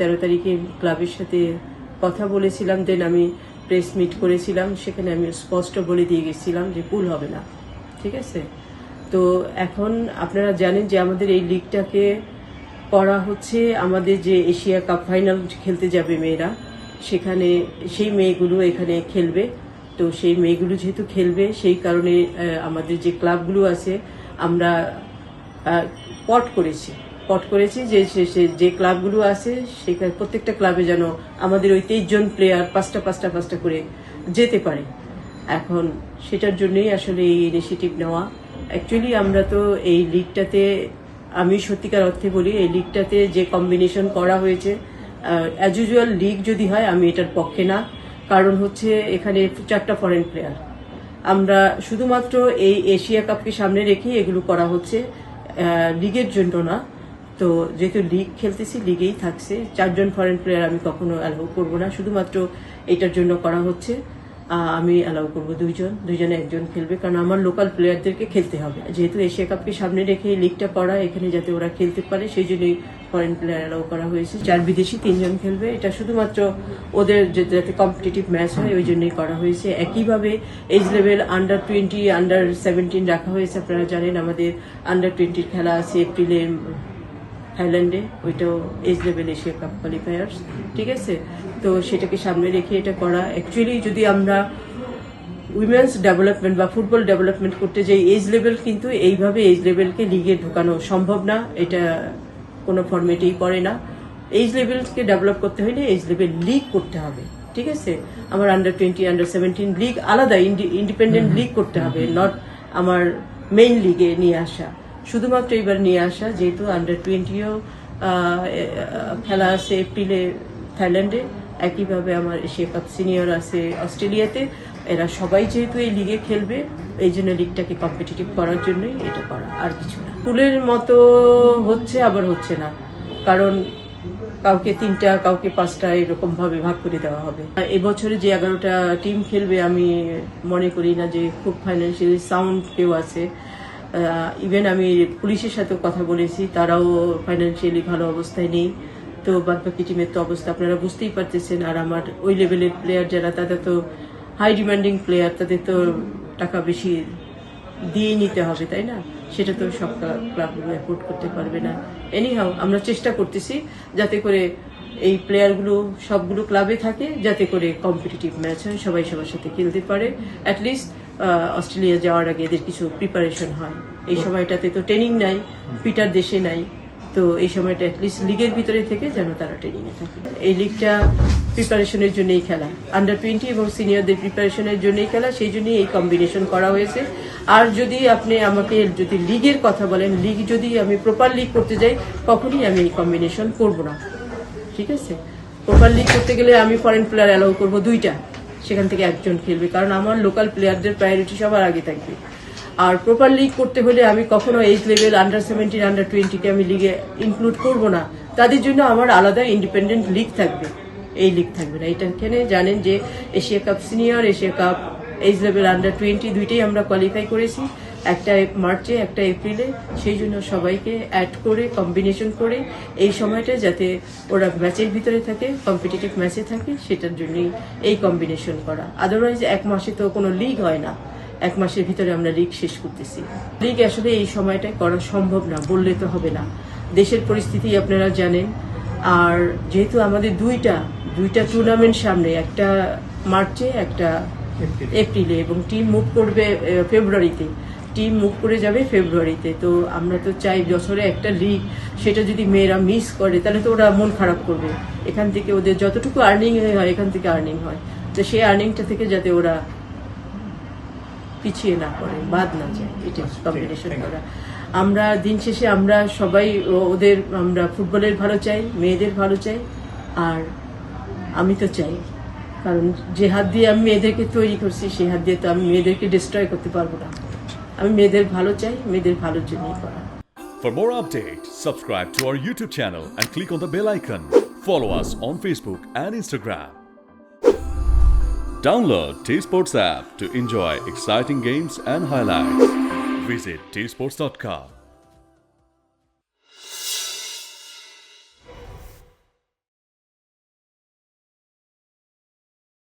13 তারিখে ক্লাবের সাথে কথা বলেছিলাম, দেন আমি প্রেস মিট করেছিলাম, সেখানে আমি স্পষ্ট বলে দিয়ে গেছিলাম যে পুল হবে না। ঠিক আছে, তো এখন আপনারা জানেন যে আমাদের এই লিগটাকে করা হচ্ছে আমাদের যে এশিয়া কাপ ফাইনাল খেলতে যাবে মেয়েরা, সেখানে সেই মেয়েগুলো এখানে খেলবে। তো সেই মেয়েগুলো যেহেতু খেলবে, সেই কারণে আমাদের যে ক্লাবগুলো আছে আমরা পট করেছি যে ক্লাবগুলো আছে সেখানে প্রত্যেকটা ক্লাবে যেন আমাদের ওই 23 জন প্লেয়ার পাঁচটা করে যেতে পারে। এখন সেটার জন্যই আসলে এই ইনিশিয়েটিভ নেওয়া। অ্যাকচুয়ালি আমরা তো এই লিগটাতে, আমি সত্যিকার অর্থে বলি, এই লিগটাতে যে কম্বিনেশন করা হয়েছে, অ্যাজ ইউজুয়াল লিগ যদি হয় আমি এটার পক্ষে না। কারণ হচ্ছে এখানে 4টা ফরেন প্লেয়ার, আমরা শুধুমাত্র এই এশিয়া কাপকে সামনে রেখে এগুলো করা হচ্ছে, লিগের জন্য না। তো যেহেতু লিগ খেলতেছি, লিগেই থাকছে। 4 জন ফরেন প্লেয়ার আমি কখনো অ্যালাউ করবো না, শুধুমাত্র এটার জন্য করা হচ্ছে। আমি অ্যালাউ করবো দুইজনে একজন খেলবে, কারণ আমার লোকাল প্লেয়ারদেরকে খেলতে হবে। যেহেতু এশিয়া কাপকে সামনে রেখে লিগটা করা, এখানে যাতে ওরা খেলতে পারে সেই জন্যই ফরেন প্লেয়ার অ্যালাউ করা হয়েছে। 4 বিদেশি 3 জন খেলবে, এটা শুধুমাত্র ওদের যাতে কম্পিটিটিভ ম্যাচ হয় ওই জন্যই করা হয়েছে। একইভাবে এজ লেভেল আন্ডার 20, আন্ডার 17 রাখা হয়েছে। আপনারা জানেন আমাদের আন্ডার 20 খেলা আছে এপ্রিলে থাইল্যান্ডে, ওইটাও age level Asia Cup qualifiers. ঠিক আছে, তো সেটাকে সামনে রেখে এটা করা। অ্যাকচুয়ালি যদি আমরা উইমেন্স ডেভেলপমেন্ট বা ফুটবল ডেভেলপমেন্ট করতে যাই, এজ লেভেল কিন্তু এইভাবে এজ লেভেলকে লিগে ঢোকানো সম্ভব না, এটা কোনো ফর্মেটেই পড়ে না। এজ লেভেলকে ডেভেলপ করতে হলে এজ লেভেল লিগ করতে হবে। ঠিক আছে, আমার আন্ডার 20, আন্ডার 17 লিগ আলাদা ইন্ডিপেন্ডেন্ট লিগ করতে হবে, নট আমার মেইন লিগে নিয়ে আসা। শুধুমাত্র এবার নিয়ে আসা, যেহেতু আন্ডার 20ও খেলা আছে এপ্রিলে থাইল্যান্ডে, একইভাবে আমার এশিয়া কাপ সিনিয়র আছে অস্ট্রেলিয়াতে। এরা সবাই যেহেতু এই লিগে খেলবে, এই জন্য লিগটাকে কম্পিটিটিভ করার জন্যই এটা করা, আর কিছু না। পুলের মতো হচ্ছে আবার হচ্ছে না, কারণ কাউকে 3টা কাউকে 5টা এরকম ভাবে ভাগ করে দেওয়া হবে। এবছরে যে 11টা টিম খেলবে, আমি মনে করি না যে খুব ফাইন্যান্সিয়ালি সাউন্ড কেউ আছে। ইভেন আমি পুলিশের সাথেও কথা বলেছি, তারাও ফাইন্যান্সিয়ালি ভালো অবস্থায় নেই। তো বাদবাকি টিমের তো অবস্থা আপনারা বুঝতেই পারতেছেন। আর আমার ওই লেভেলের প্লেয়ার যারা, তাদের তো হাই ডিমান্ডিং প্লেয়ার, তাদের তো টাকা বেশি দিয়েই নিতে হবে, তাই না? সেটা তো সব ক্লাবগুলো অ্যাফোর্ড করতে পারবে না। এনিহাও আমরা চেষ্টা করতেছি যাতে করে এই প্লেয়ারগুলো সবগুলো ক্লাবে থাকে, যাতে করে কম্পিটিটিভ ম্যাচ হয়, সবাই সবার সাথে খেলতে পারে। অ্যাটলিস্ট অস্ট্রেলিয়া যাওয়ার আগে এদের কিছু প্রিপারেশন হয়। এই সময়টাতে তো ট্রেনিং নাই, পিটার দেশে নাই, তো এই সময়টা অ্যাটলিস্ট লিগের ভিতরে থেকে যেন তারা ট্রেনিংয়ে থাকে। এই লিগটা প্রিপারেশনের জন্যই খেলা, আন্ডার 20 এবং সিনিয়রদের প্রিপারেশনের জন্যই খেলা, সেই জন্যই এই কম্বিনেশন করা হয়েছে। আর যদি আপনি আমাকে যদি লিগের কথা বলেন, লিগ যদি আমি প্রপার লিগ করতে যাই, কখনই আমি এই কম্বিনেশন করব না। ঠিক আছে, প্রপার লিগ করতে গেলে আমি ফরেন প্লেয়ার অ্যালাউ করবো 2টা, সেখান থেকে একজন খেলবে, কারণ আমার লোকাল প্লেয়ারদের প্রায়োরিটি সবার আগে থাকবে। আর প্রপার লিগ করতে হলে আমি কখনো এজ লেভেল আন্ডার 17, আন্ডার 20কে আমি লিগে ইনক্লুড করব না। তাদের জন্য আমার আলাদা ইন্ডিপেন্ডেন্ট লিগ থাকবে, এই লিগ থাকবে না। এটা এখানে জানেন যে Asia Cup senior, Asia Cup age level under 20 দুইটাই আমরা কোয়ালিফাই করেছি, একটা মার্চে একটা এপ্রিলে। সেই জন্য সবাইকে অ্যাড করে কম্বিনেশন করে এই সময়টা যাতে ওরা ম্যাচের ভিতরে থাকে, কম্পিটিটিভ ম্যাচে থাকে, সেটার জন্যই এই কম্বিনেশন করা। আদারওয়াইজ 1 মাসে তো কোনো লিগ হয় না, 1 মাসের ভিতরে আমরা লিগ শেষ করতেছি। লিগ আসলে এই সময়টায় করা সম্ভব না, বললে তো হবে না, দেশের পরিস্থিতি আপনারা জানেন। আর যেহেতু আমাদের দুইটা টুর্নামেন্ট সামনে, একটা মার্চে একটা এপ্রিলে, এবং টিম মুভ করবে ফেব্রুয়ারিতে, টিম মুভ করে যাবে ফেব্রুয়ারিতে। তো আমরা তো চাই বছরে একটা লিগ, সেটা যদি মেয়েরা মিস করে তাহলে তো ওরা মন খারাপ করবে। এখান থেকে ওদের যতটুকু আর্নিং হয়, এখান থেকে আর্নিং হয়, তো সেই আর্নিংটা থেকে যাতে ওরা পিছিয়ে না পড়ে, বাদ না যায়, এটা কম্বিনেশন করা। আমরা দিন শেষে আমরা সবাই ওদের, আমরা ফুটবলের ভালো চাই, মেয়েদের ভালো চাই। আর আমি তো চাই, কারণ যে হাত দিয়ে আমি মেয়েদেরকে তৈরি করছি, সেই হাত দিয়ে তো আমি মেয়েদেরকে ডিস্ট্রয় করতে পারবো না। আমি মেয়েদের ভালো চাই, মেয়েদের ভালোর জন্যই করা। For more updates, subscribe to our YouTube channel and click on the bell icon. Follow us on Facebook and Instagram. Download T-Sports app to enjoy exciting games and highlights. Visit tsports.com.